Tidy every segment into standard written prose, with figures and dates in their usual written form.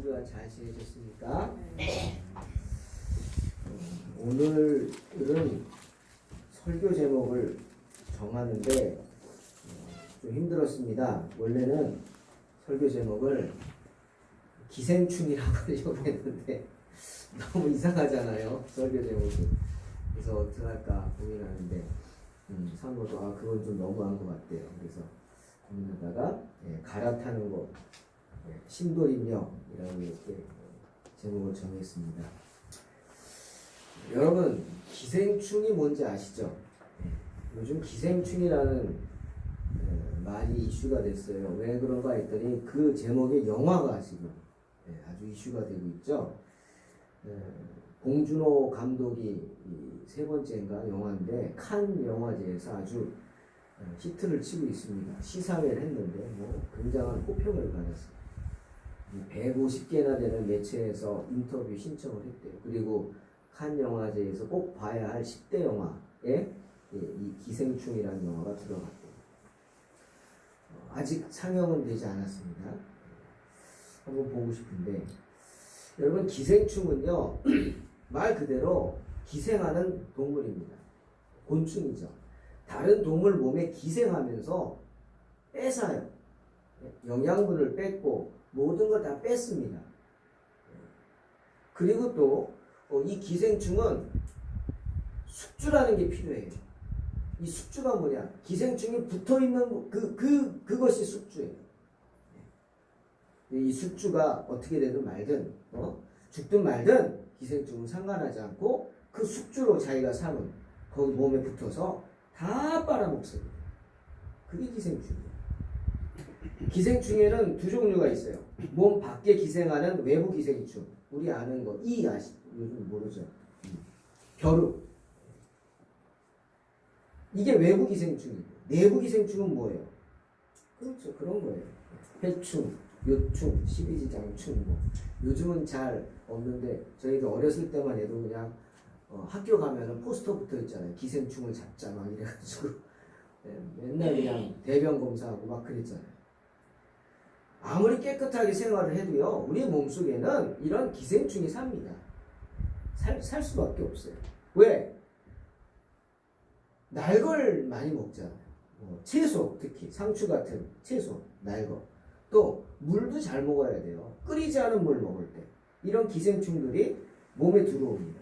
주간 잘 지내셨습니까? 오늘은 설교 제목을 정하는데 좀 힘들었습니다. 원래는 설교 제목을 기생충이라고 하려고 했는데 너무 이상하잖아요, 설교 제목이. 그래서 어떻게 할까 고민하는데 사모도 그건 좀 너무한 것 같대요. 그래서 고민하다가 갈아타는 것, 심도임령이라고 이렇게 제목을 정했습니다. 여러분, 기생충이 뭔지 아시죠? 요즘 기생충이라는 말이 이슈가 됐어요. 왜 그런가 했더니 그 제목의 영화가 지금 아주 이슈가 되고 있죠. 봉준호 감독이 세 번째인가 영화인데 칸 영화제에서 아주 히트를 치고 있습니다. 시사회를 했는데 굉장한 호평을 받았습니다. 150개나 되는 매체에서 인터뷰 신청을 했대요. 그리고 칸 영화제에서 꼭 봐야 할 10대 영화에 이 기생충이라는 영화가 들어갔대요. 아직 상영은 되지 않았습니다. 한번 보고 싶은데, 여러분, 기생충은요 말 그대로 기생하는 동물입니다. 곤충이죠. 다른 동물 몸에 기생하면서 뺏어요. 영양분을 뺏고 모든 걸 다 뺐습니다. 그리고 또 이 기생충은 숙주라는 게 필요해요. 이 숙주가 뭐냐? 기생충이 붙어있는 그것이 숙주예요. 이 숙주가 어떻게 되든 말든 죽든 말든 기생충은 상관하지 않고 그 숙주로 자기가 사는 거기 몸에 붙어서 다 빨아먹습니다. 그게 기생충이에요. 기생충에는 두 종류가 있어요. 몸 밖에 기생하는 외부 기생충. 우리 아는 거, 요즘 모르죠. 벼룩. 이게 외부 기생충이고, 내부 기생충은 뭐예요? 그렇죠. 그런 거예요. 해충, 요충, 십이지장충. 요즘은 잘 없는데, 저희가 어렸을 때만 해도 그냥 학교 가면은 포스터 붙어 있잖아요. 기생충을 잡자, 막 이래가지고. 맨날 그냥 대변 검사하고 막 그랬잖아요. 아무리 깨끗하게 생활을 해도요, 우리 몸속에는 이런 기생충이 삽니다. 살 수밖에 없어요. 왜? 날걸 많이 먹잖아요. 채소, 특히 상추 같은 채소, 날거. 또 물도 잘 먹어야 돼요. 끓이지 않은 물 먹을 때. 이런 기생충들이 몸에 들어옵니다.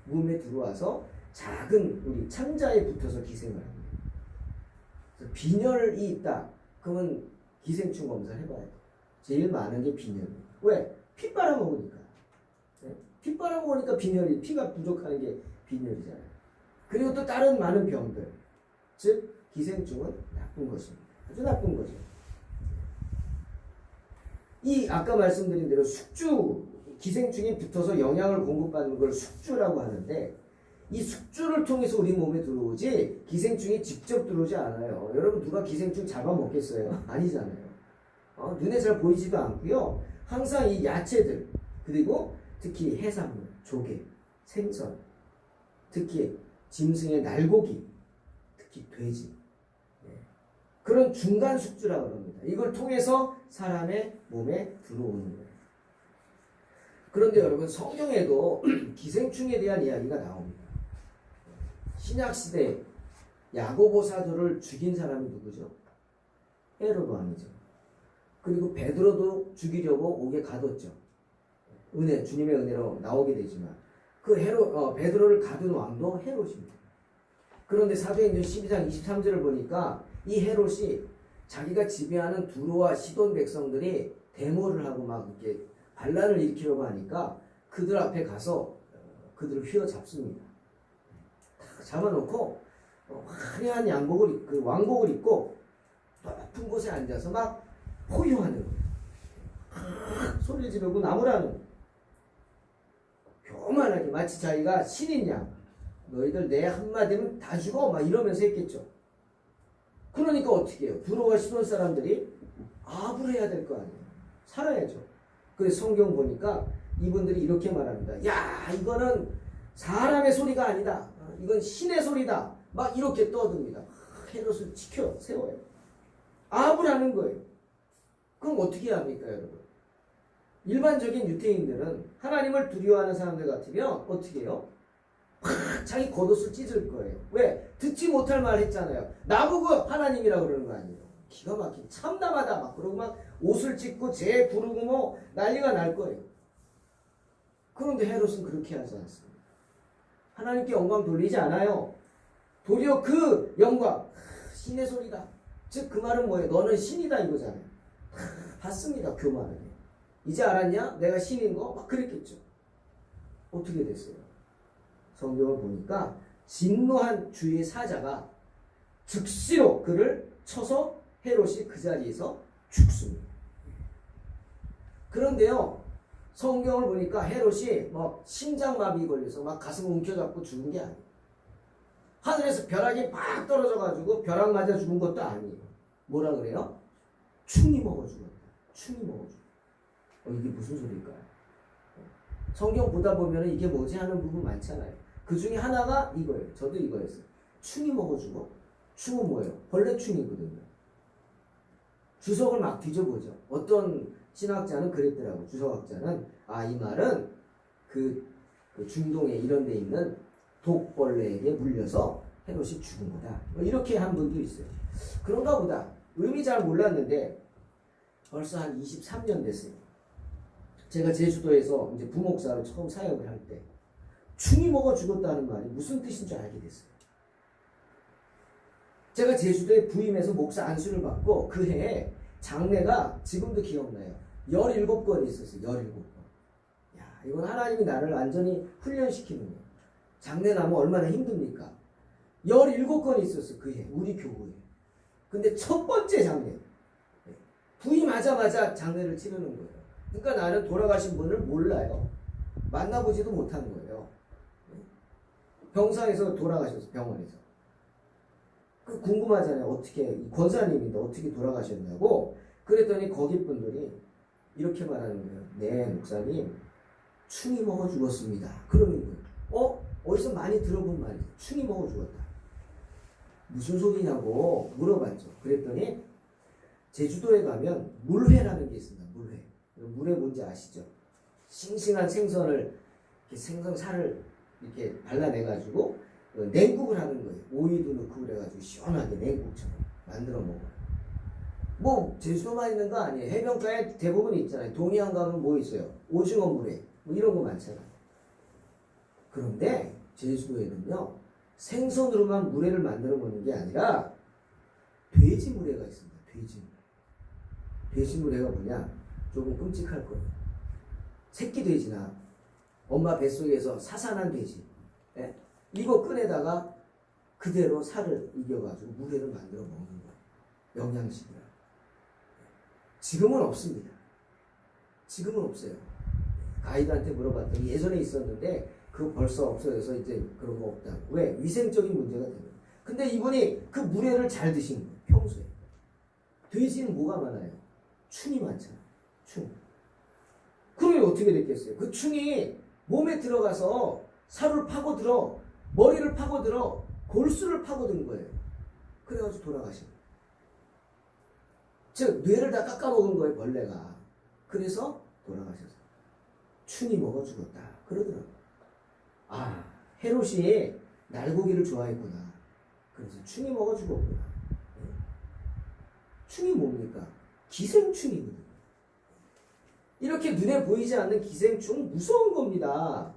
몸에 들어와서 작은 우리 창자에 붙어서 기생을 합니다. 그래서 빈혈이 있다. 그러면 기생충 검사를 해봐야 돼요. 제일 많은 게 빈혈이에요. 왜? 피 빨아먹으니까. 피 빨아먹으니까 빈혈이, 피가 부족하는 게 빈혈이잖아요. 그리고 또 다른 많은 병들. 즉, 기생충은 나쁜 것입니다. 아주 나쁜 거죠. 아까 말씀드린 대로 숙주, 기생충이 붙어서 영양을 공급받는 걸 숙주라고 하는데, 이 숙주를 통해서 우리 몸에 들어오지, 기생충이 직접 들어오지 않아요. 여러분, 누가 기생충 잡아먹겠어요? 아니잖아요. 눈에 잘 보이지도 않고요. 항상 이 야채들, 그리고 특히 해산물, 조개, 생선, 특히 짐승의 날고기, 특히 돼지, 그런 중간 숙주라고 합니다. 이걸 통해서 사람의 몸에 들어오는 거예요. 그런데 여러분, 성경에도 기생충에 대한 이야기가 나옵니다. 신약시대 야고보 사도를 죽인 사람이 누구죠? 헤로도 아니죠. 그리고 베드로도 죽이려고 옥에 가뒀죠. 주님의 은혜로 나오게 되지만 그 베드로를 가둔 왕도 헤롯입니다. 그런데 사도행전 12장 23절을 보니까 이 헤롯이 자기가 지배하는 두로와 시돈 백성들이 데모를 하고 막 이렇게 반란을 일으키려고 하니까 그들 앞에 가서 그들을 휘어잡습니다. 다 잡아놓고 화려한 왕복을 입고 높은 곳에 앉아서 막 포효하는 거예요. 소리를 지르고 나무라는 교만하게 마치 자기가 신인 양, 너희들 내 한마디면 다 죽어 막 이러면서 했겠죠. 그러니까 어떻게 해요? 두로와 시돈 사람들이 압을 해야 될 거 아니에요. 살아야죠. 그래서 성경 보니까 이분들이 이렇게 말합니다. 야, 이거는 사람의 소리가 아니다. 이건 신의 소리다. 막 이렇게 떠듭니다. 헤롯을 세워요. 압을 하는 거예요. 그럼 어떻게 합니까, 여러분? 일반적인 유태인들은 하나님을 두려워하는 사람들 같으면 어떻게 해요? 팍 자기 겉옷을 찢을 거예요. 왜? 듣지 못할 말 했잖아요. 나보고 하나님이라고 그러는 거 아니에요. 기가 막힌 참담하다 막 그러고 막 옷을 찢고 재 부르고 뭐 난리가 날 거예요. 그런데 헤롯은 그렇게 하지 않습니다. 하나님께 영광 돌리지 않아요. 도리어 그 영광 신의 소리다. 즉 그 말은 뭐예요? 너는 신이다 이거잖아요. 봤습니다. 교만하게. 이제 알았냐? 내가 신인 거? 막 그랬겠죠. 어떻게 됐어요? 성경을 보니까 진노한 주의 사자가 즉시로 그를 쳐서 헤롯이 그 자리에서 죽습니다. 그런데요, 성경을 보니까 헤롯이 뭐 심장마비 걸려서 막 가슴 움켜잡고 죽은 게 아니에요. 하늘에서 벼락이 막 떨어져가지고 벼락 맞아 죽은 것도 아니에요. 뭐라 그래요? 충이 먹어 죽었다. 충이 먹어 죽었다. 이게 무슨 소리일까요? 성경 보다 보면 이게 뭐지 하는 부분 많잖아요. 그 중에 하나가 이거예요. 저도 이거였어요. 충이 먹어 죽어. 충은 뭐예요? 벌레충이거든요. 주석을 막 뒤져보죠. 어떤 신학자는 그랬더라고. 주석학자는 이 말은 그 중동에 이런 데 있는 독벌레에게 물려서 헤롯이 죽은 거다. 이렇게 한 분도 있어요. 그런가 보다. 의미 잘 몰랐는데 벌써 한 23년 됐어요. 제가 제주도에서 이제 부목사로 처음 사역을 할 때 충이 먹어 죽었다는 말이 무슨 뜻인 줄 알게 됐어요. 제가 제주도에 부임해서 목사 안수를 받고 그 해에 장례가 지금도 기억나요. 17건이 있었어요. 17건. 야, 이건 하나님이 나를 완전히 훈련시키는 거예요. 장례 나면 얼마나 힘듭니까? 17건이 있었어요. 그 해. 우리 교구에. 근데 첫 번째 장례. 부임하자마자 장례를 치르는 거예요. 그러니까 나는 돌아가신 분을 몰라요. 만나보지도 못한 거예요. 병상에서 돌아가셨어요. 병원에서. 궁금하잖아요. 어떻게 권사님인데 어떻게 돌아가셨냐고. 그랬더니 거기 분들이 이렇게 말하는 거예요. 네, 목사님 충이 먹어 죽었습니다. 그러는 거예요. 어디서 많이 들어본 말이죠. 충이 먹어 죽었다. 무슨 소리냐고 물어봤죠. 그랬더니 제주도에 가면 물회라는 게 있습니다. 물회. 물회 뭔지 아시죠? 싱싱한 생선을 이렇게 생선살을 이렇게 발라내가지고 냉국을 하는 거예요. 오이도 넣고 그래가지고 시원하게 냉국처럼 만들어 먹어요. 뭐 제주도만 있는 거 아니에요. 해변가에 대부분 있잖아요. 동해안 가면 뭐 있어요? 오징어 물회 뭐 이런 거 많잖아요. 그런데 제주도에는요 생선으로만 물회를 만들어 먹는 게 아니라 돼지 물회가 있습니다. 돼지 물회. 돼지 물회가 뭐냐? 조금 끔찍할 거예요. 새끼 돼지나 엄마 뱃속에서 사산한 돼지 이거 꺼내다가 그대로 살을 이겨가지고 물회를 만들어 먹는 거예요. 영양식이라. 지금은 없습니다. 지금은 없어요. 가이드한테 물어봤더니 예전에 있었는데 그거 벌써 없어져서 이제 그런 거 없다. 왜? 위생적인 문제가 되는 거예요. 근데 이분이 그 물회를 잘 드신 거예요. 평소에. 돼지는 뭐가 많아요? 충이 많잖아요. 충. 그러면 어떻게 됐겠어요? 그 충이 몸에 들어가서 살을 파고들어 머리를 파고들어 골수를 파고든 거예요. 그래가지고 돌아가신 거예요. 즉 뇌를 다 깎아먹은 거예요. 벌레가. 그래서 돌아가셨어요. 충이 먹어 죽었다. 그러더라고요. 헤롯이 날고기를 좋아했구나. 그래서 충이 먹어 죽었구나. 충이 뭡니까? 기생충이거든요. 이렇게 눈에 보이지 않는 기생충은 무서운 겁니다.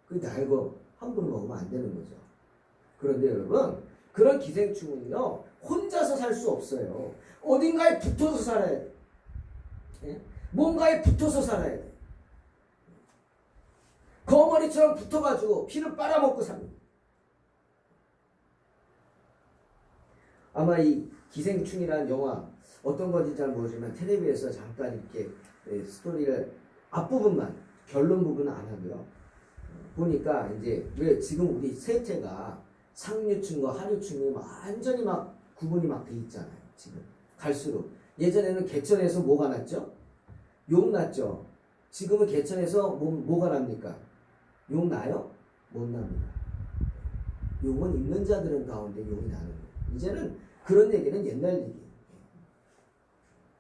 그 날거 함부로 먹으면 안 되는 거죠. 그런데 여러분 그런 기생충은요 혼자서 살 수 없어요. 어딘가에 붙어서 살아야 돼. 뭔가에 붙어서 살아야 돼. 거머리처럼 붙어가지고 피를 빨아먹고 삽니다. 아마 이 기생충이라는 영화 어떤 건지 잘 모르지만 텔레비에서 잠깐 이렇게 스토리를 앞부분만 결론 부분은 안 하고요. 보니까 이제 왜 지금 우리 세태가 상류층과 하류층이 완전히 막 구분이 막 돼 있잖아요. 지금 갈수록 예전에는 개천에서 뭐가 났죠? 욕 났죠. 지금은 개천에서 뭐가 납니까? 욕 나요? 못 납니다. 욕은 있는 자들은 가운데 욕이 나는 거예요. 이제는 그런 얘기는 옛날 얘기예요.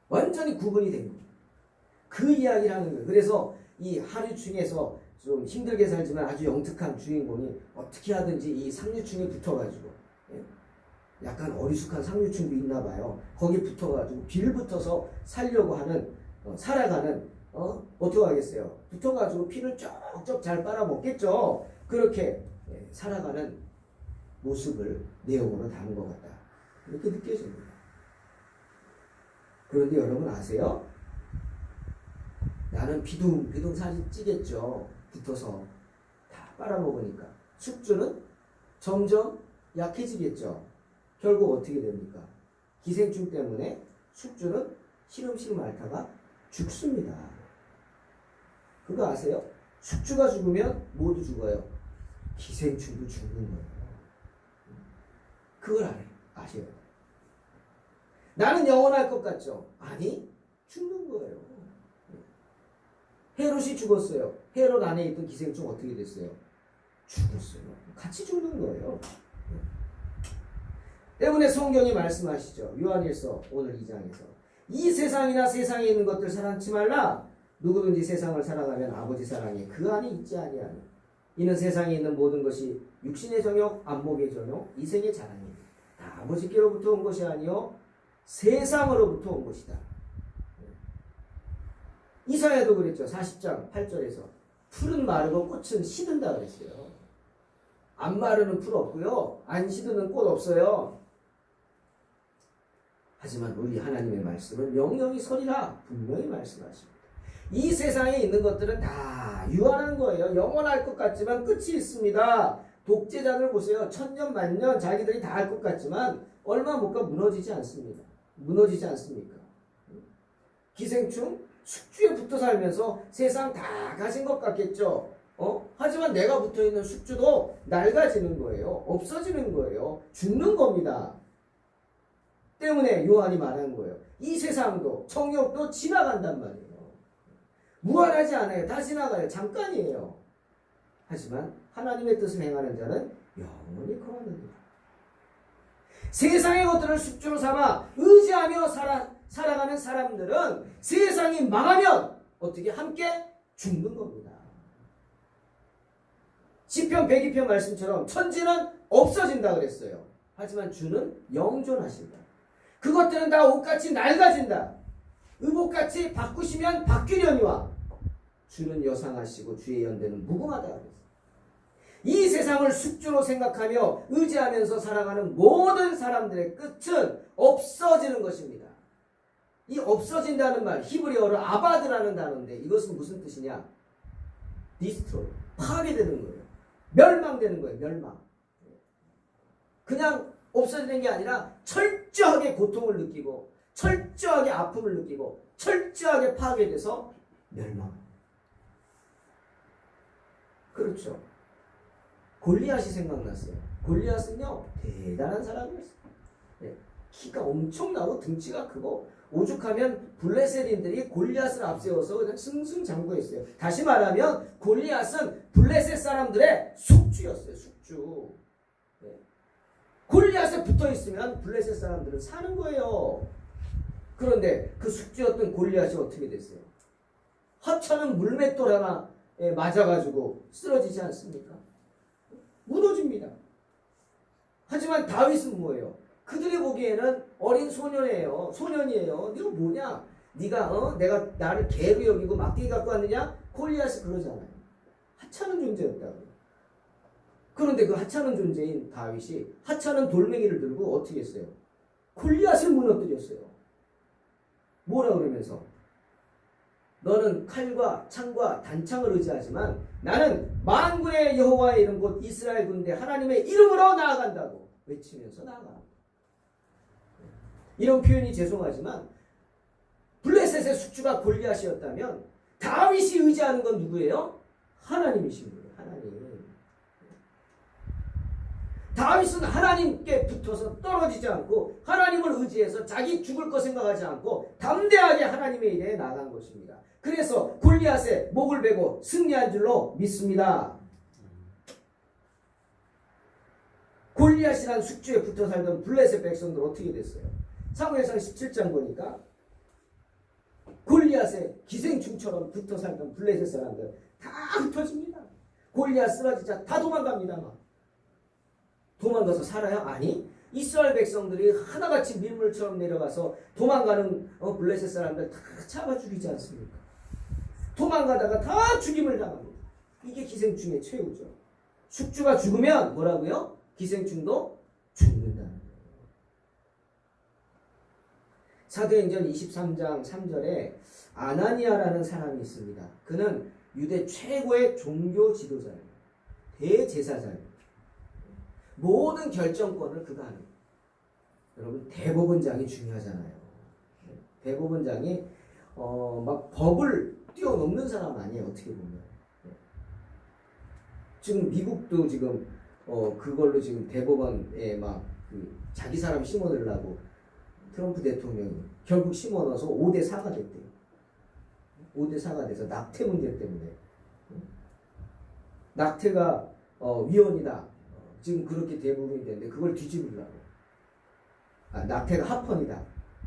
완전히 구분이 된 거예요. 그 이야기를 하는 거예요. 그래서 이 하류층에서 좀 힘들게 살지만 아주 영특한 주인공이 어떻게 하든지 이 상류층에 붙어가지고, 약간 어리숙한 상류층도 있나 봐요. 거기 붙어가지고 빌붙어서 살려고 하는, 살아가는, 어떻게 하겠어요? 붙어가지고 피를 쩍쩍 잘 빨아먹겠죠. 그렇게 살아가는 모습을 내용으로 담은 것 같다, 이렇게 느껴집니다. 그런데 여러분 아세요? 나는 비둥비둥 사진 찌겠죠. 붙어서 다 빨아먹으니까. 숙주는 점점 약해지겠죠. 결국 어떻게 됩니까? 기생충 때문에 숙주는 시름시름 앓다가 죽습니다. 그거 아세요? 숙주가 죽으면 모두 죽어요. 기생충도 죽는 거예요. 그걸 아셔요. 나는 영원할 것 같죠? 아니, 죽는 거예요. 헤롯이 죽었어요. 헤롯 안에 있던 기생충 어떻게 됐어요? 죽었어요. 같이 죽는 거예요. 때문에 성경이 말씀하시죠. 요한일서 오늘 2장에서 이 세상이나 세상에 있는 것들 사랑치 말라. 누구든지 세상을 사랑하면 아버지 사랑이 그 안에 있지 아니하니. 이는 세상에 있는 모든 것이 육신의 정욕, 안목의 정욕, 이생의 자랑입니다. 다 아버지께로부터 온 것이 아니요 세상으로부터 온 것이다. 이사야도 그랬죠. 40장 8절에서 풀은 마르고 꽃은 시든다 그랬어요. 안 마르는 풀 없고요. 안 시드는 꽃 없어요. 하지만 우리 하나님의 말씀은 영영이 서리라 분명히 말씀하십니다. 이 세상에 있는 것들은 다 유한한 거예요. 영원할 것 같지만 끝이 있습니다. 독재자들 보세요. 천년 만년 자기들이 다 할 것 같지만 얼마 못 가 무너지지 않습니다. 무너지지 않습니까? 기생충 숙주에 붙어 살면서 세상 다 가진 것 같겠죠. 하지만 내가 붙어 있는 숙주도 낡아지는 거예요. 없어지는 거예요. 죽는 겁니다. 때문에 요한이 말하는 거예요. 이 세상도 정욕도 지나간단 말이에요. 무한하지 않아요. 다 지나가요. 잠깐이에요. 하지만 하나님의 뜻을 행하는 자는 영원히 거하느니라. 세상의 것들을 숙주로 삼아 의지하며 살아가는 사람들은 세상이 망하면 어떻게 함께 죽는 겁니다. 시편 102편 말씀처럼 천지는 없어진다 그랬어요. 하지만 주는 영존하신다. 그것들은 다 옷같이 낡아진다. 의복같이 바꾸시면 바뀌려니와 주는 여상하시고 주의 연대는 무궁하다 그랬어요. 이 세상을 숙주로 생각하며 의지하면서 살아가는 모든 사람들의 끝은 없어지는 것입니다. 이 없어진다는 말 히브리어로 아바드라는 단어인데 이것은 무슨 뜻이냐? 디스트로이, 파괴되는 거예요. 멸망되는 거예요. 멸망. 그냥 없어지는 게 아니라 철저하게 고통을 느끼고 철저하게 아픔을 느끼고 철저하게 파괴돼서 멸망. 그렇죠. 골리앗이 생각났어요. 골리앗은요 대단한 사람이었어요. 네. 키가 엄청나고 등치가 크고 오죽하면 블레셋인들이 골리앗을 앞세워서 그냥 승승장구했어요. 다시 말하면 골리앗은 블레셋 사람들의 숙주였어요. 숙주. 네. 골리앗에 붙어있으면 블레셋 사람들은 사는 거예요. 그런데 그 숙주였던 골리앗이 어떻게 됐어요? 하찮은 물맷돌 하나에 맞아가지고 쓰러지지 않습니까? 무너집니다. 하지만 다윗은 뭐예요? 그들이 보기에는 어린 소년이에요. 네가 뭐냐? 네가 내가 나를 개로 여기고 막대기 갖고 왔느냐? 골리앗이 그러잖아요. 하찮은 존재였다고. 그런데 그 하찮은 존재인 다윗이 하찮은 돌멩이를 들고 어떻게 했어요? 골리앗을 무너뜨렸어요. 뭐라 그러면서? 너는 칼과 창과 단창을 의지하지만 나는 만군의 여호와의 이름 곧 이스라엘 군대 하나님의 이름으로 나아간다고 외치면서 나아가. 이런 표현이 죄송하지만 블레셋의 숙주가 골리앗이었다면 다윗이 의지하는 건 누구예요? 하나님이신 거예요. 하나님. 다윗은 하나님께 붙어서 떨어지지 않고 하나님을 의지해서 자기 죽을 거 생각하지 않고 담대하게 하나님의 일에 나간 것입니다. 그래서 골리앗의 목을 베고 승리한 줄로 믿습니다. 골리앗이란 숙주에 붙어 살던 블레셋 백성들 어떻게 됐어요? 사무엘상 17장 보니까 골리앗의 기생충 기생충처럼 붙어 살던 블레셋 사람들 다 흩어집니다. 골리앗 쓰러지자 다 도망갑니다. 막. 도망가서 살아요? 아니, 이스라엘 백성들이 하나같이 밀물처럼 내려가서 도망가는 블레셋 사람들 다 잡아 죽이지 않습니까? 도망가다가 다 죽임을 당합니다. 이게 기생충의 최후죠. 숙주가 죽으면 뭐라고요? 기생충도 죽는다는 거예요. 사도행전 23장 3절에 아나니아라는 사람이 있습니다. 그는 유대 최고의 종교 지도자예요. 대제사장이에요. 모든 결정권을 그가 하는 거예요. 여러분, 대법원장이 중요하잖아요. 대법원장이 막 법을 뛰어넘는 사람 아니에요. 어떻게 보면. 지금 미국도 지금 그걸로 지금 대법원에 막 자기 사람 심어넣으려고 트럼프 대통령이 결국 심어넣어서 5대 4가 됐대요. 5대 4가 돼서 낙태 문제 때문에 낙태가 위헌이다. 지금 그렇게 대부분이 되는데 그걸 뒤집으려고. 낙태가 합헌이다.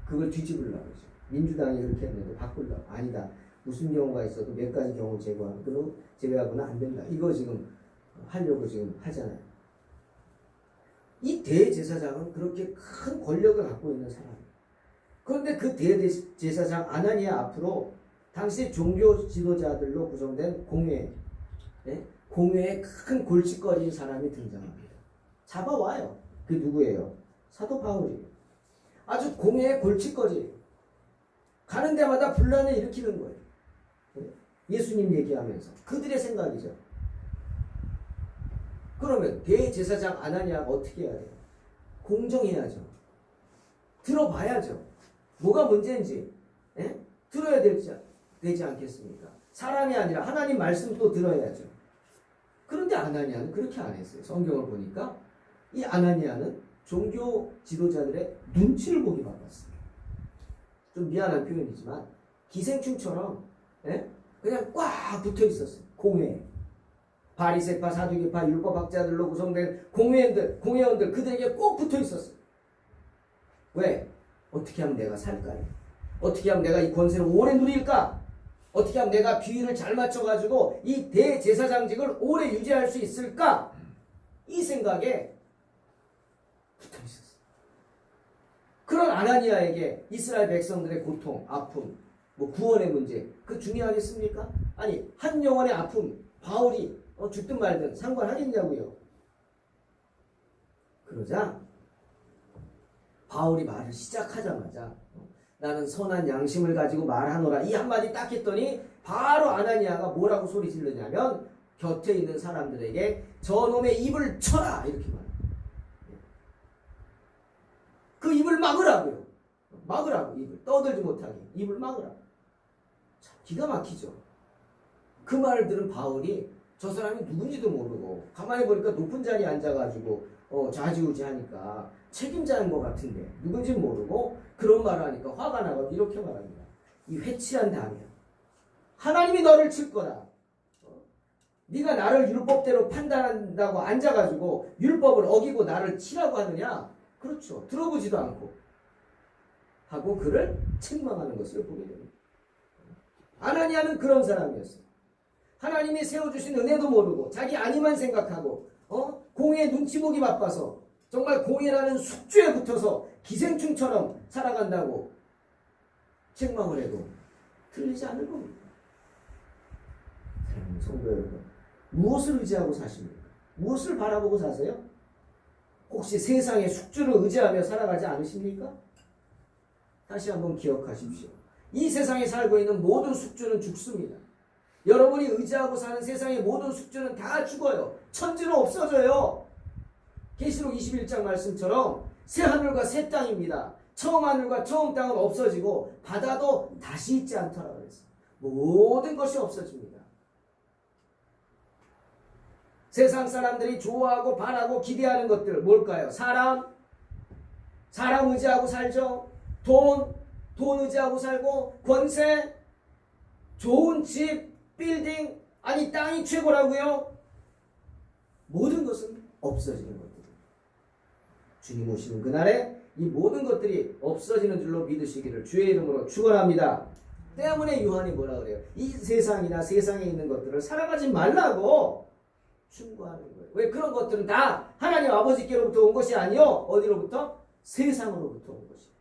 그걸 뒤집으려고. 민주당이 그렇게 했는데 바꾸려고. 아니다. 무슨 경우가 있어도 몇 가지 경우 제외하고는 안 된다. 이거 지금 하려고 지금 하잖아요. 이 대제사장은 그렇게 큰 권력을 갖고 있는 사람이에요. 그런데 그 대제사장 아나니아 앞으로 당시 종교 지도자들로 구성된 공회에 큰 골칫거리인 사람이 등장합니다. 잡아와요. 그게 누구예요? 사도 바울이에요. 아주 공회의 골칫거리예요. 가는 데마다 분란을 일으키는 거예요. 예수님 얘기하면서. 그들의 생각이죠. 그러면 대제사장 아나니아가 어떻게 해야 돼요? 공정해야죠. 들어봐야죠. 뭐가 문제인지 들어야 되지 않겠습니까? 사람이 아니라 하나님 말씀 또 들어야죠. 그런데 아나니아는 그렇게 안 했어요. 성경을 보니까 이 아나니아는 종교 지도자들의 눈치를 보기 바빴어요. 좀 미안한 표현이지만 기생충처럼 그냥 꽉 붙어 있었어요. 공회에. 바리새파, 사두개파, 율법학자들로 구성된 공회원들 그들에게 꼭 붙어 있었어요. 왜? 어떻게 하면 내가 살까요? 어떻게 하면 내가 이 권세를 오래 누릴까? 어떻게 하면 내가 비위를 잘 맞춰가지고 이 대제사장직을 오래 유지할 수 있을까? 이 생각에 붙어 있었어요. 그런 아나니아에게 이스라엘 백성들의 고통, 아픔, 구원의 문제, 그 중요하겠습니까? 아니, 한 영혼의 아픔, 바울이 죽든 말든 상관하겠냐고요. 그러자 바울이 말을 시작하자마자 나는 선한 양심을 가지고 말하노라 이 한마디 딱 했더니 바로 아나니아가 뭐라고 소리 지르냐면 곁에 있는 사람들에게 저놈의 입을 쳐라 이렇게 말해요. 그 입을 막으라고요. 막으라고. 입을 떠들지 못하게 입을 막으라고. 참 기가 막히죠. 그 말을 들은 바울이 저 사람이 누군지도 모르고 가만히 보니까 높은 자리에 앉아가지고 좌지우지하니까 책임자인 것 같은데 누군지 모르고 그런 말을 하니까 화가 나고 이렇게 말합니다. 이 회칠한 담이야. 하나님이 너를 칠 거다. 네가 나를 율법대로 판단한다고 앉아가지고 율법을 어기고 나를 치라고 하느냐? 그렇죠. 들어보지도 않고 하고 그를 책망하는 것을 보게 됩니다. 아나니아는 그런 사람이었어요. 하나님이 세워주신 은혜도 모르고 자기 안위만 생각하고 공의 눈치 보기 바빠서 정말 공의라는 숙주에 붙어서 기생충처럼 살아간다고 책망을 해도 틀리지 않을 겁니다. 사랑하는 성도 여러분, 무엇을 의지하고 사십니까? 무엇을 바라보고 사세요? 혹시 세상의 숙주를 의지하며 살아가지 않으십니까? 다시 한번 기억하십시오. 이 세상에 살고 있는 모든 숙주는 죽습니다. 여러분이 의지하고 사는 세상의 모든 숙주는 다 죽어요. 천지는 없어져요. 계시록 21장 말씀처럼 새 하늘과 새 땅입니다. 처음 하늘과 처음 땅은 없어지고 바다도 다시 있지 않더라고 그랬어요. 모든 것이 없어집니다. 세상 사람들이 좋아하고 바라고 기대하는 것들 뭘까요? 사람 의지하고 살죠. 돈 의지하고 살고 권세, 좋은 집, 빌딩, 아니 땅이 최고라고요? 모든 것은 없어지는 것들입니다. 주님 오시는 그날에 이 모든 것들이 없어지는 줄로 믿으시기를 주의 이름으로 축원합니다. 때문에 요한이 뭐라 그래요? 이 세상이나 세상에 있는 것들을 살아가지 말라고 충고하는 거예요. 왜? 그런 것들은 다 하나님 아버지께로부터 온 것이 아니요. 어디로부터? 세상으로부터 온 것이에요.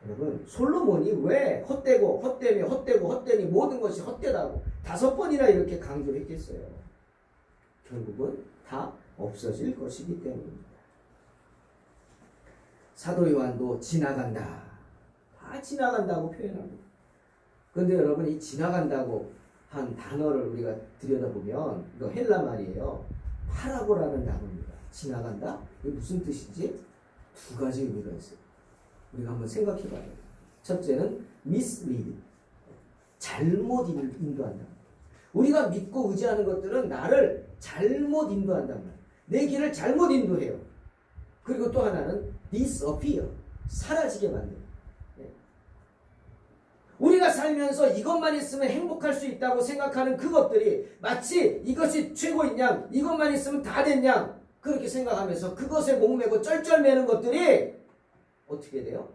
여러분, 솔로몬이 왜 헛되고 헛되며 헛되고 헛되니 모든 것이 헛되다고 5번이나 이렇게 강조를 했겠어요. 결국은 다 없어질 것이기 때문입니다. 사도 요한도 지나간다. 다 지나간다고 표현합니다. 그런데 여러분, 이 지나간다고 한 단어를 우리가 들여다보면 이거 헬라 말이에요. 파라고라는 단어입니다. 지나간다? 이게 무슨 뜻이지? 2가지 의미가 있어요. 우리가 한번 생각해 봐야 돼요. 첫째는 mislead, 잘못 인도한다. 우리가 믿고 의지하는 것들은 나를 잘못 인도한단 말이에요. 내 길을 잘못 인도해요. 그리고 또 하나는 disappear, 사라지게 만듭니다. 우리가 살면서 이것만 있으면 행복할 수 있다고 생각하는 그것들이 마치 이것이 최고인 양, 이것만 있으면 다 된 양, 그렇게 생각하면서 그것에 목매고 쩔쩔매는 것들이 어떻게 돼요?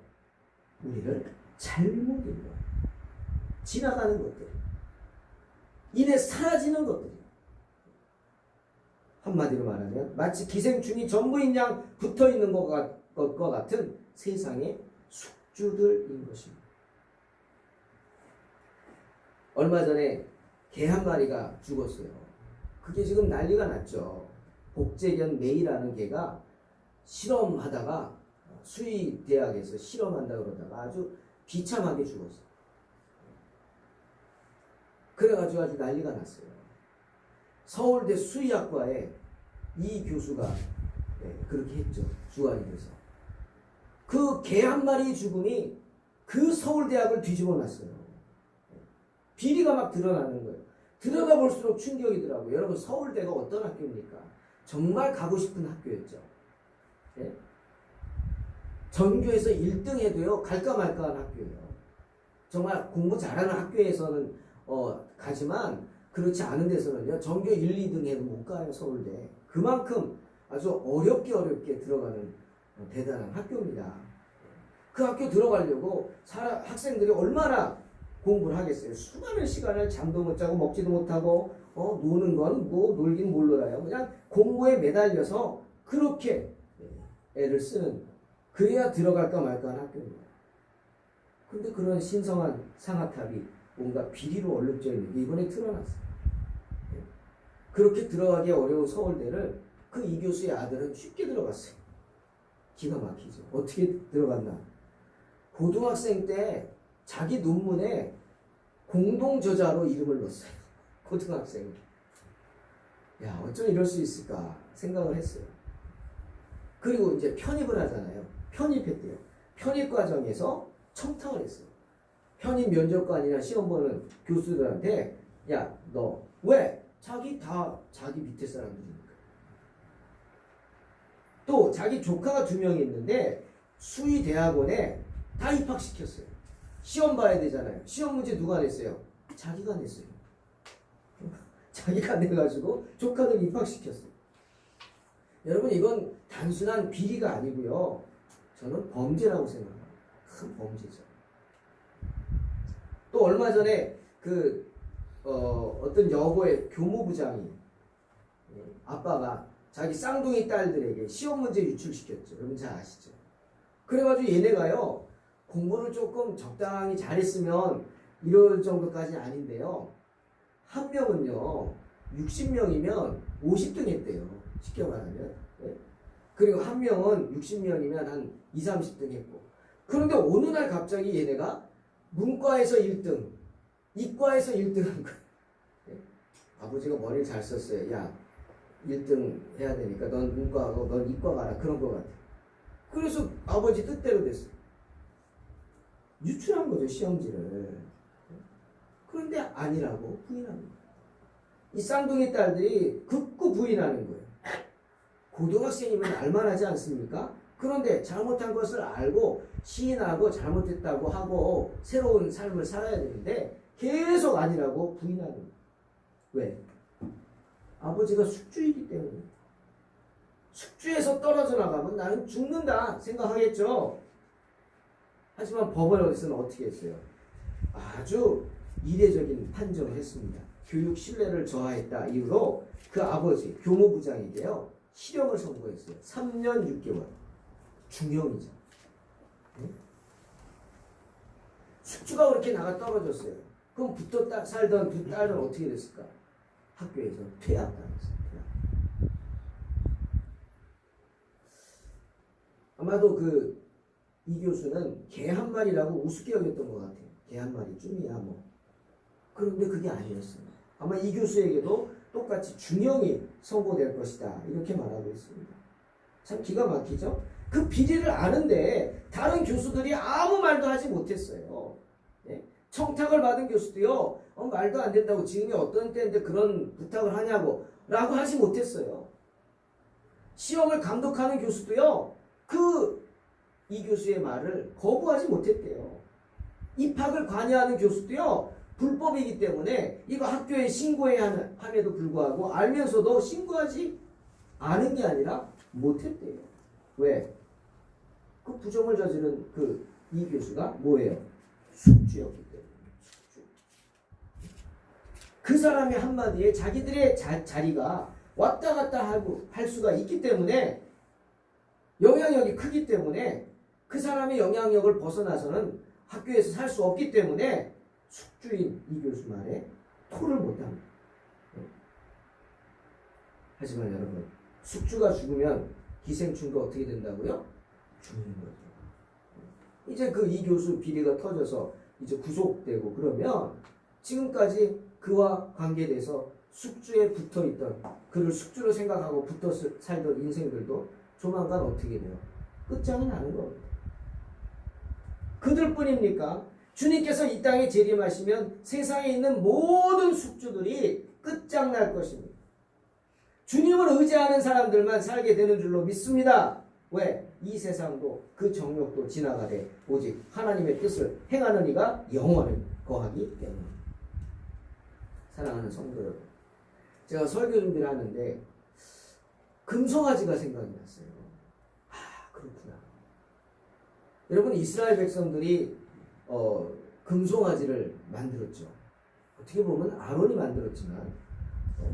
우리를 잘못 인도해요. 지나가는 것들, 이내 사라지는 것들이. 한마디로 말하면 마치 기생충이 전부인 양 붙어있는 것과 같은 세상의 숙주들인 것입니다. 얼마 전에 개 한 마리가 죽었어요. 그게 지금 난리가 났죠. 복제견 메이라는 개가 실험하다가 수의 대학에서 실험한다 그러다가 아주 비참하게 죽었어요. 그래가지고 아주 난리가 났어요. 서울대 수의학과에 이 교수가 그렇게 했죠. 주관이 돼서. 그 개 한 마리의 죽음이 그 서울대학을 뒤집어 놨어요. 비리가 막 드러나는 거예요. 들여다볼수록 충격이더라고요. 여러분, 서울대가 어떤 학교입니까? 정말 가고 싶은 학교였죠. 예? 전교에서 1등 해도요, 갈까 말까한 학교예요. 정말 공부 잘하는 학교에서는 가지만 그렇지 않은 데서는요, 전교 1, 2등 해도 못 가요, 서울대. 그만큼 아주 어렵게 들어가는 대단한 학교입니다. 그 학교 들어가려고 학생들이 얼마나 공부를 하겠어요. 수많은 시간을 잠도 못 자고 먹지도 못하고 노는 건 뭐 놀긴 뭘 놀아요. 그냥 공부에 매달려서 그렇게 애를 쓰는, 그래야 들어갈까 말까한 학교입니다. 근데 그런 신성한 상아탑이 뭔가 비리로 얼룩져 있는 게 이번에 드러났어요. 그렇게 들어가기 어려운 서울대를 그 이 교수의 아들은 쉽게 들어갔어요. 기가 막히죠. 어떻게 들어갔나? 고등학생 때 자기 논문에 공동저자로 이름을 넣었어요. 고등학생이. 야, 어쩜 이럴 수 있을까 생각을 했어요. 그리고 이제 편입을 하잖아요. 편입했대요. 편입 과정에서 청탁을 했어요. 편입 면접관이나 시험 보는 교수들한테, 야, 너 왜? 자기 밑에 사람들이니까. 또 자기 조카가 2명이 있는데 수의대학원에 다 입학시켰어요. 시험 봐야 되잖아요. 시험 문제 누가 냈어요? 자기가 냈어요. 자기가 내가지고 조카들 입학시켰어요. 여러분, 이건 단순한 비리가 아니고요. 저는 범죄라고 생각합니다. 큰 범죄죠. 또 얼마 전에 어떤 여고의 교무부장이 아빠가 자기 쌍둥이 딸들에게 시험 문제 유출시켰죠. 여러분 잘 아시죠? 그래가지고 얘네가요, 공부를 조금 적당히 잘했으면 이럴 정도까지 아닌데요. 한 명은요, 60명이면 50등 했대요. 쉽게 말하면. 네? 그리고 한 명은 60명이면 한 20, 30등 했고. 그런데 어느 날 갑자기 얘네가 문과에서 1등, 이과에서 1등 한 거예요. 네? 아버지가 머리를 잘 썼어요. 야, 1등 해야 되니까 넌 문과하고 넌 이과 가라. 그런 거 같아. 그래서 아버지 뜻대로 됐어요. 유출한 거죠, 시험지를. 그런데 아니라고 부인합니다. 이 쌍둥이 딸들이 극구 부인하는 거예요. 고등학생이면 알만하지 않습니까? 그런데 잘못한 것을 알고 시인하고 잘못했다고 하고 새로운 삶을 살아야 되는데 계속 아니라고 부인하는 거예요. 왜? 아버지가 숙주이기 때문에. 숙주에서 떨어져 나가면 나는 죽는다 생각하겠죠. 하지만 법원에서는 어떻게 했어요? 아주 이례적인 판정을 했습니다. 교육 신뢰를 저하했다 이유로 그 아버지 교무부장에게요 실형을 선고했어요. 3년 6개월 중형이죠. 네? 숙주가 그렇게 나가 떨어졌어요. 그럼 붙어 살던 두 딸은 어떻게 됐을까? 학교에서 퇴학당했어요. 아마도 이 교수는 개 한 마리라고 우습게 여겼던 것 같아요. 개 한 마리 쯤이야 뭐. 그런데 그게 아니었어요. 아마 이 교수에게도 똑같이 중형이 선고될 것이다 이렇게 말하고 있습니다. 참 기가 막히죠? 그 비리를 아는데 다른 교수들이 아무 말도 하지 못했어요. 예? 청탁을 받은 교수도요 말도 안 된다고 지금이 어떤 때인데 그런 부탁을 하냐고 라고 하지 못했어요. 시험을 감독하는 교수도요 이 교수의 말을 거부하지 못했대요. 입학을 관여하는 교수도요 불법이기 때문에 이거 학교에 신고해야 함에도 불구하고 알면서도 신고하지 않은 게 아니라 못했대요. 왜? 그 부정을 저지른 이 교수가 뭐예요? 숙주였기 때문에. 숙주. 그 사람의 한마디에 자기들의 자리가 왔다 갔다 하고 할 수가 있기 때문에 영향력이 크기 때문에 그 사람의 영향력을 벗어나서는 학교에서 살 수 없기 때문에 숙주인 이 교수 말에 토를 못합니다. 하지만 여러분 숙주가 죽으면 기생충도 어떻게 된다고요? 죽는 거죠. 이제 이 교수 비리가 터져서 이제 구속되고 그러면 지금까지 그와 관계돼서 숙주에 붙어있던 그를 숙주로 생각하고 붙어 살던 인생들도 조만간 어떻게 돼요? 끝장이 나는 겁니다. 그들뿐입니까? 주님께서 이 땅에 재림하시면 세상에 있는 모든 숙주들이 끝장날 것입니다. 주님을 의지하는 사람들만 살게 되는 줄로 믿습니다. 왜? 이 세상도 그 정욕도 지나가되 오직 하나님의 뜻을 행하는 이가 영원히 거하기 때문입니다. 사랑하는 성도 여러분, 제가 설교 준비를 하는데 금송아지가 생각이 났어요. 그렇구나. 여러분 이스라엘 백성들이 금송아지를 만들었죠. 어떻게 보면 아론이 만들었지만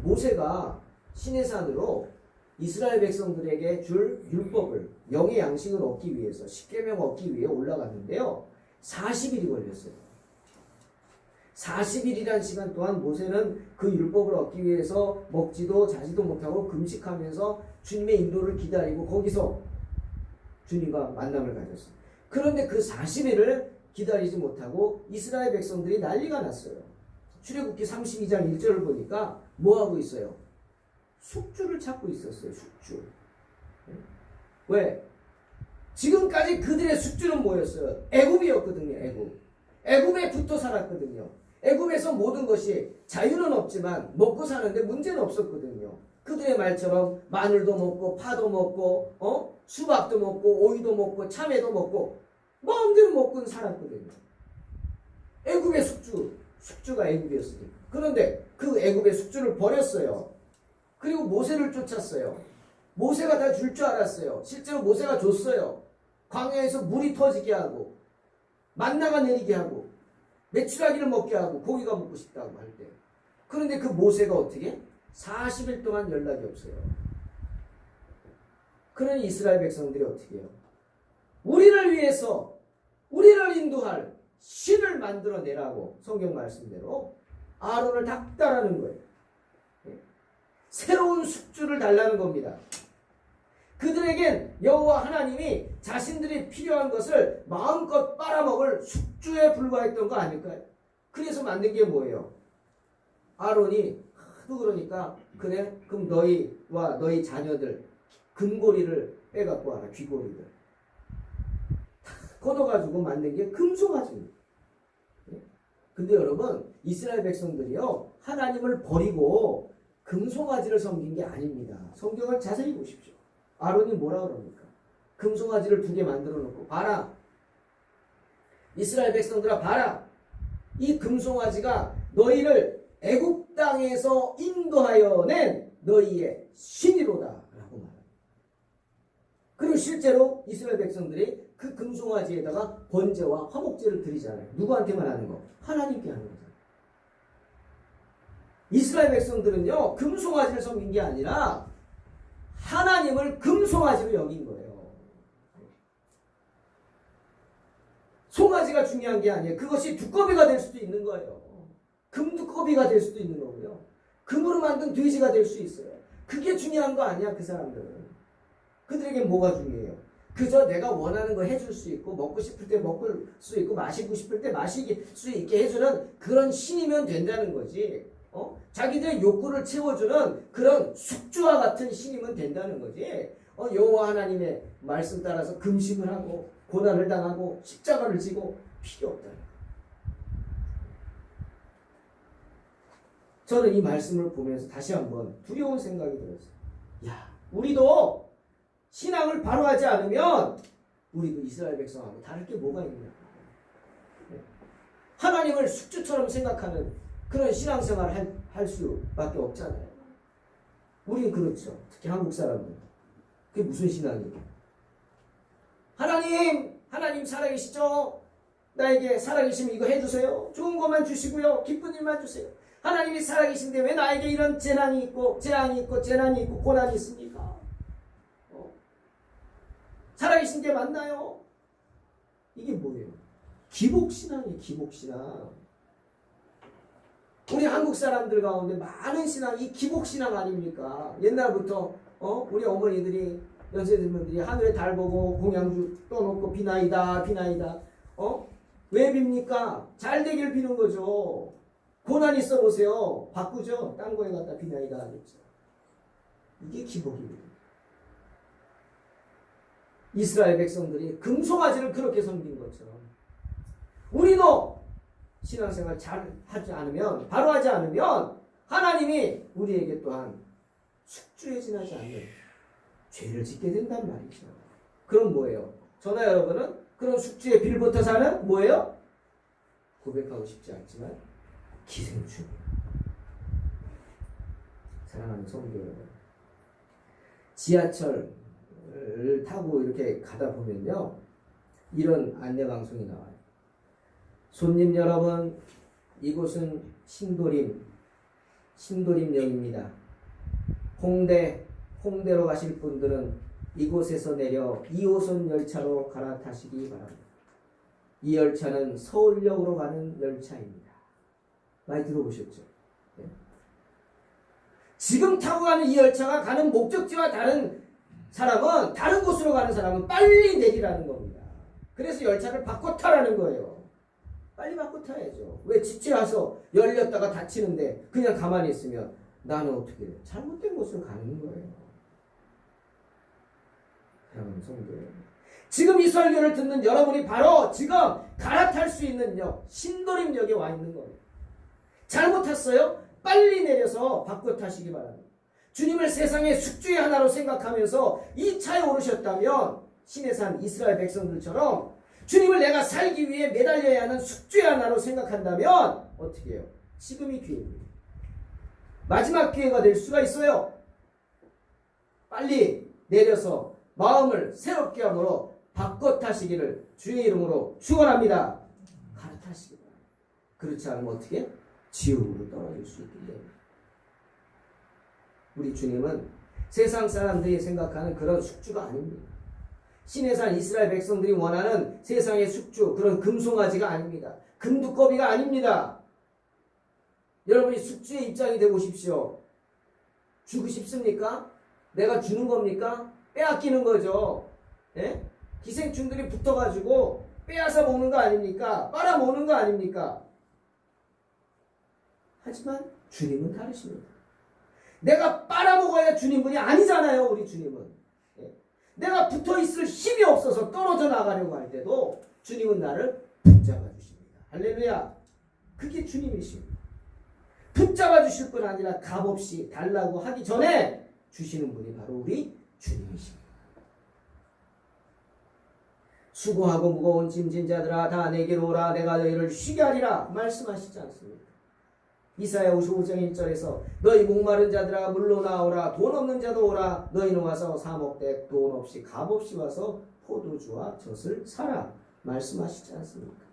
모세가 시내산으로 이스라엘 백성들에게 줄 율법을 영의 양식을 얻기 위해서 10계명 얻기 위해 올라갔는데요. 40일이 걸렸어요. 40일이라는 시간 동안 모세는 그 율법을 얻기 위해서 먹지도 자지도 못하고 금식하면서 주님의 인도를 기다리고 거기서 주님과 만남을 가졌어요. 그런데 그 40일을 기다리지 못하고 이스라엘 백성들이 난리가 났어요. 출애굽기 32장 1절을 보니까 뭐하고 있어요? 숙주를 찾고 있었어요. 숙주. 왜? 지금까지 그들의 숙주는 뭐였어요? 애굽이었거든요. 애굽에 붙어 살았거든요. 애굽에서 모든 것이 자유는 없지만 먹고 사는데 문제는 없었거든요. 그들의 말처럼 마늘도 먹고 파도 먹고 수박도 먹고 오이도 먹고 참외도 먹고 마음대로 먹고 살았거든요. 애굽의 숙주가 애굽이었으니까. 그런데 그 애굽의 숙주를 버렸어요. 그리고 모세를 쫓았어요. 모세가 다 줄 줄 알았어요. 실제로 모세가 줬어요. 광야에서 물이 터지게 하고 만나가 내리게 하고 메추라기를 먹게 하고 고기가 먹고 싶다고 할 때. 그런데 그 모세가 어떻게? 40일 동안 연락이 없어요. 그러니 이스라엘 백성들이 어떻게 해요? 우리를 위해서 우리를 인도할 신을 만들어내라고 성경 말씀대로 아론을 닥달하는 거예요. 새로운 숙주를 달라는 겁니다. 그들에겐 여호와 하나님이 자신들이 필요한 것을 마음껏 빨아먹을 숙주에 불과했던 거 아닐까요? 그래서 만든 게 뭐예요? 아론이 하도 그러니까 그래 그럼 너희와 너희 자녀들 금고리를 빼갖고 와라. 귀고리를 걷어가지고 만든 게 금송아지입니다. 근데 여러분 이스라엘 백성들이요 하나님을 버리고 금송아지를 섬긴 게 아닙니다. 성경을 자세히 보십시오. 아론이 뭐라 그럽니까? 금송아지를 2개 만들어 놓고 봐라. 이스라엘 백성들아 봐라. 이 금송아지가 너희를 애굽 땅에서 인도하여 낸 너희의 신이로다 라고 말합니다. 그리고 실제로 이스라엘 백성들이 그 금송아지에다가 번제와 화목제를 드리잖아요. 누구한테만 하는 거? 하나님께 하는 거죠. 이스라엘 백성들은요, 금송아지를 섬긴 게 아니라 하나님을 금송아지로 여긴 거예요. 송아지가 중요한 게 아니에요. 그것이 두꺼비가 될 수도 있는 거예요. 금두꺼비가 될 수도 있는 거고요. 금으로 만든 돼지가 될 수 있어요. 그게 중요한 거 아니야, 그 사람들은. 그들에게 뭐가 중요해요? 그저 내가 원하는 거 해줄 수 있고, 먹고 싶을 때 먹을 수 있고, 마시고 싶을 때 마실 수 있게 해주는 그런 신이면 된다는 거지. 자기들의 욕구를 채워주는 그런 숙주와 같은 신이면 된다는 거지. 여호와 하나님의 말씀 따라서 금식을 하고 고난을 당하고 십자가를 지고 필요 없다. 저는 이 말씀을 보면서 다시 한번 두려운 생각이 들었어요. 야, 우리도 신앙을 바로 하지 않으면 우리도 이스라엘 백성하고 다를 게 뭐가 있냐. 하나님을 숙주처럼 생각하는 그런 신앙생활을 할 수밖에 없잖아요. 우리는 그렇죠. 특히 한국 사람들. 그게 무슨 신앙이에요? 하나님 살아계시죠? 나에게 살아계시면 이거 해주세요. 좋은 것만 주시고요. 기쁜 일만 주세요. 하나님이 살아계신데 왜 나에게 이런 재난이 있고 고난이 있습니까? 살아계신 게 맞나요? 이게 뭐예요? 기복신앙이에요. 기복신앙. 우리 한국 사람들 가운데 많은 신앙이 기복신앙 아닙니까? 옛날부터 우리 어머니들이 연세들분들이 하늘에 달 보고 공양주 떠놓고 비나이다 왜 빕니까? 잘 되길 비는 거죠. 고난 있어 보세요. 바꾸죠. 딴 거에 갖다 비나이다 하겠죠. 이게 기복입니다. 이스라엘 백성들이 금송아지를 그렇게 섬긴 것처럼 우리도 신앙생활 잘 하지 않으면, 바로 하지 않으면 하나님이 우리에게 또한 숙주에 지나지 않는 죄를 짓게 된단 말이죠. 그럼 뭐예요? 저나 여러분은 그런 숙주에 빌붙어 사는 뭐예요? 고백하고 싶지 않지만 기생충. 사랑하는 성도 여러분, 지하철을 타고 이렇게 가다 보면요, 이런 안내 방송이 나와요. 손님 여러분, 이곳은 신도림역입니다. 홍대로 가실 분들은 이곳에서 내려 2호선 열차로 갈아타시기 바랍니다. 이 열차는 서울역으로 가는 열차입니다. 많이 들어보셨죠? 네. 지금 타고 가는 이 열차가 가는 목적지와 다른 곳으로 가는 사람은 빨리 내리라는 겁니다. 그래서 열차를 바꿔 타라는 거예요. 빨리 바꿔 타야죠. 왜 지체와서 열렸다가 닫히는데 그냥 가만히 있으면 나는 어떻게 돼? 잘못된 곳으로 가는 거예요. 사랑하는 성도 여러분, 지금 이 설교를 듣는 여러분이 바로 지금 갈아탈 수 있는 역, 신도림역에 와 있는 거예요. 잘못 탔어요? 빨리 내려서 바꿔 타시기 바랍니다. 주님을 세상의 숙주의 하나로 생각하면서 이 차에 오르셨다면 신의 산 이스라엘 백성들처럼 주님을 내가 살기 위해 매달려야 하는 숙주의 하나로 생각한다면 어떻게 해요? 지금이 기회입니다. 마지막 기회가 될 수가 있어요. 빨리 내려서 마음을 새롭게 함으로 바꿔 타시기를 주의 이름으로 축원합니다. 갈아타시기 바랍니다. 그렇지 않으면 어떻게? 지옥으로 떨어질 수 있기 때문에. 우리 주님은 세상 사람들이 생각하는 그런 숙주가 아닙니다. 신의 산 이스라엘 백성들이 원하는 세상의 숙주, 그런 금송아지가 아닙니다. 금두꺼비가 아닙니다. 여러분이 숙주의 입장이 되고 싶시오. 주고 싶습니까? 내가 주는 겁니까? 빼앗기는 거죠. 예? 기생충들이 붙어가지고 빼앗아 먹는 거 아닙니까? 빨아먹는 거 아닙니까? 하지만 주님은 다르십니다. 내가 빨아먹어야 주님분이 아니잖아요. 우리 주님은. 내가 붙어있을 힘이 없어서 떨어져 나가려고 할 때도 주님은 나를 붙잡아 주십니다. 할렐루야. 그게 주님이십니다. 붙잡아 주실 뿐 아니라 값없이 달라고 하기 전에 주시는 분이 바로 우리 주님이십니다. 수고하고 무거운 짐 진 자들아 다 내게로 오라 내가 너희를 쉬게 하리라 말씀하시지 않습니까? 이 땅에 사는 우리 모두가 다 주님의 이사야 55장 1절에서 너희 목마른 자들아 물로 나오라 돈 없는 자도 오라 너희는 와서 사 먹되 돈 없이 값 없이 와서 포도주와 젖을 사라 말씀하시지 않습니까?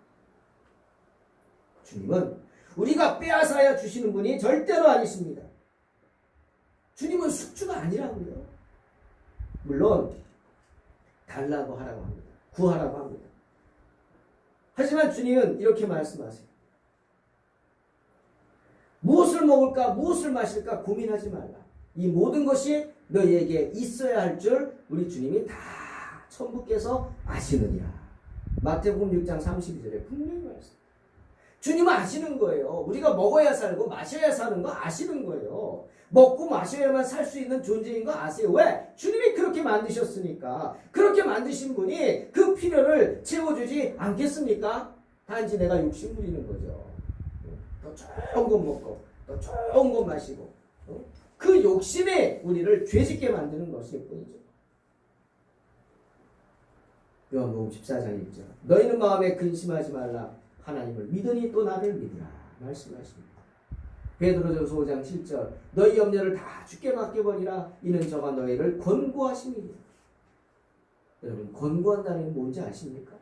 주님은 우리가 빼앗아야 주시는 분이 절대로 아니십니다. 주님은 숙주가 아니라고요. 물론 달라고 하라고 합니다. 구하라고 합니다. 하지만 주님은 이렇게 말씀하세요. 무엇을 먹을까 무엇을 마실까 고민하지 말라. 이 모든 것이 너희에게 있어야 할 줄 우리 주님이 다 천부께서 아시느니라. 마태복음 6장 32절에 분명히 말씀. 주님은 아시는 거예요. 우리가 먹어야 살고 마셔야 사는 거 아시는 거예요. 먹고 마셔야만 살 수 있는 존재인 거 아세요? 왜? 주님이 그렇게 만드셨으니까. 그렇게 만드신 분이 그 필요를 채워주지 않겠습니까? 단지 내가 욕심 부리는 거죠. 더 좋은 것 먹고 더 좋은 것 마시고 그 욕심에 우리를 죄짓게 만드는 것일 뿐이죠. 요한복음 14장 1절 너희는 마음에 근심하지 말라 하나님을 믿으니 또 나를 믿으라 말씀하십니다. 베드로전서 5장 7절 너희 염려를 다 주께 맡겨버리라 이는 저가 너희를 권고하십니다. 여러분 권고한다는 게 뭔지 아십니까?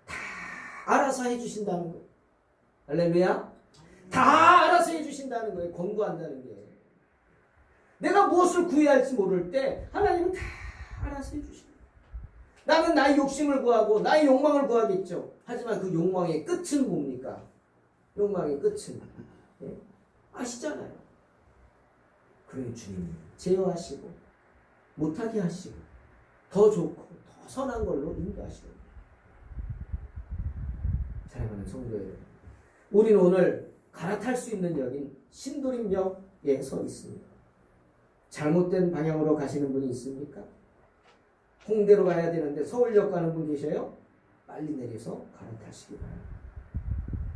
다 알아서 해주신다는 거예요. 할렐루야. 다 알아서 해주신다는 거예요. 권고한다는 게. 내가 무엇을 구해야 할지 모를 때 하나님은 다 알아서 해주십니다. 나는 나의 욕심을 구하고 나의 욕망을 구하겠죠. 하지만 그 욕망의 끝은 뭡니까? 욕망의 끝은 아시잖아요. 그러니 주님이 제어하시고 못하게 하시고 더 좋고 더 선한 걸로 인도하시고. 사랑하는 성도 여러분, 우리는 오늘 갈아탈 수 있는 역인 신도림역에 서 있습니다. 잘못된 방향으로 가시는 분이 있습니까? 홍대로 가야 되는데 서울역 가는 분 계셔요? 빨리 내려서 갈아타시기 바랍니다.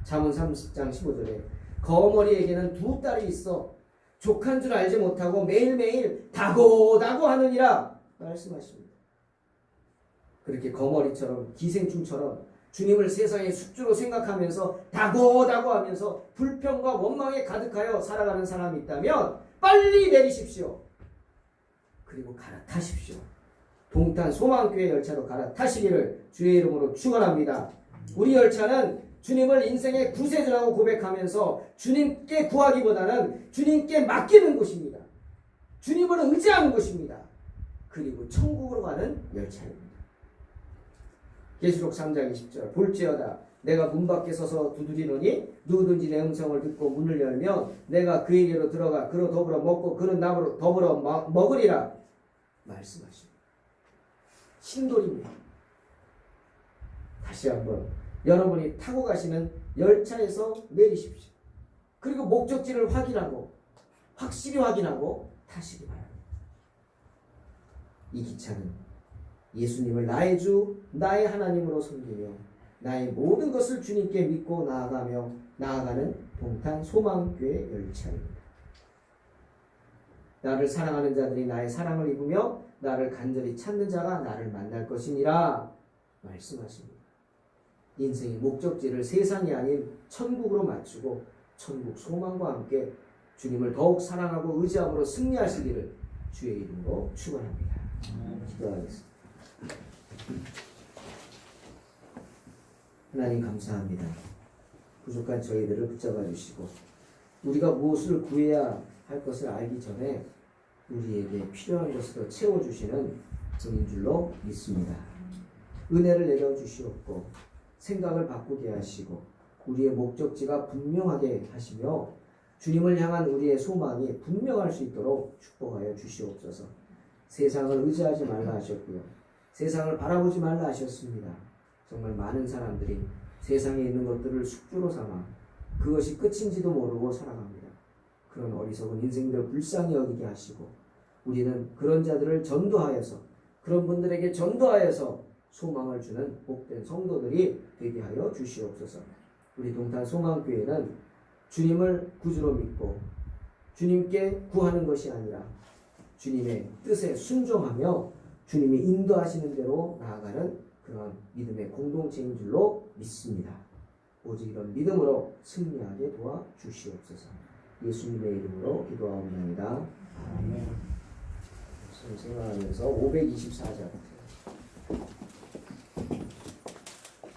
잠언 30장 15절에 거머리에게는 두 딸이 있어 족한 줄 알지 못하고 매일매일 다고다고 하느니라 말씀하십니다. 그렇게 거머리처럼 기생충처럼 주님을 세상의 숙주로 생각하면서 다고다고 하면서 불평과 원망에 가득하여 살아가는 사람이 있다면 빨리 내리십시오. 그리고 갈아타십시오. 동탄 소망교회 열차로 갈아타시기를 주의 이름으로 축원합니다. 우리 열차는 주님을 인생의 구세주라고 고백하면서 주님께 구하기보다는 주님께 맡기는 곳입니다. 주님을 의지하는 곳입니다. 그리고 천국으로 가는 열차입니다. 계시록 3장 20절 볼지어다 내가 문 밖에 서서 두드리노니 누구든지 내 음성을 듣고 문을 열면 내가 그에게로 들어가 그로 더불어 먹고 그는 나로 더불어 먹으리라 말씀하십니다. 신돌입니다. 다시 한번 여러분이 타고 가시는 열차에서 내리십시오. 그리고 목적지를 확실히 확인하고 타시기 바랍니다. 이 기차는 예수님을 나의 주, 나의 하나님으로 섬기며 나의 모든 것을 주님께 믿고 나아가는 동탄 소망교회 열차입니다. 나를 사랑하는 자들이 나의 사랑을 입으며 나를 간절히 찾는 자가 나를 만날 것이니라 말씀하십니다. 인생의 목적지를 세상이 아닌 천국으로 맞추고 천국 소망과 함께 주님을 더욱 사랑하고 의지함으로 승리하시기를 주의 이름으로 축원합니다. 기도하겠습니다. 하나님 감사합니다. 부족한 저희들을 붙잡아 주시고 우리가 무엇을 구해야 할 것을 알기 전에 우리에게 필요한 것으로 채워주시는 분인 줄로 믿습니다. 은혜를 내려주시옵고 생각을 바꾸게 하시고 우리의 목적지가 분명하게 하시며 주님을 향한 우리의 소망이 분명할 수 있도록 축복하여 주시옵소서. 세상을 의지하지 말라 하셨고요. 세상을 바라보지 말라 하셨습니다. 정말 많은 사람들이 세상에 있는 것들을 숙주로 삼아 그것이 끝인지도 모르고 살아갑니다. 그런 어리석은 인생들 불쌍히 여기게 하시고 우리는 그런 자들을 전도하여서 그런 분들에게 전도하여서 소망을 주는 복된 성도들이 되게 하여 주시옵소서. 우리 동탄 소망교회는 주님을 구주로 믿고 주님께 구하는 것이 아니라 주님의 뜻에 순종하며 주님이 인도하시는 대로 나아가는 그런 믿음의 공동체인 줄로 믿습니다. 오직 오직 이런 믿음으로 승리하게 도와주시옵소서. 예수님의 이름으로 기도하옵나이다. 아멘. 생각하면서 524절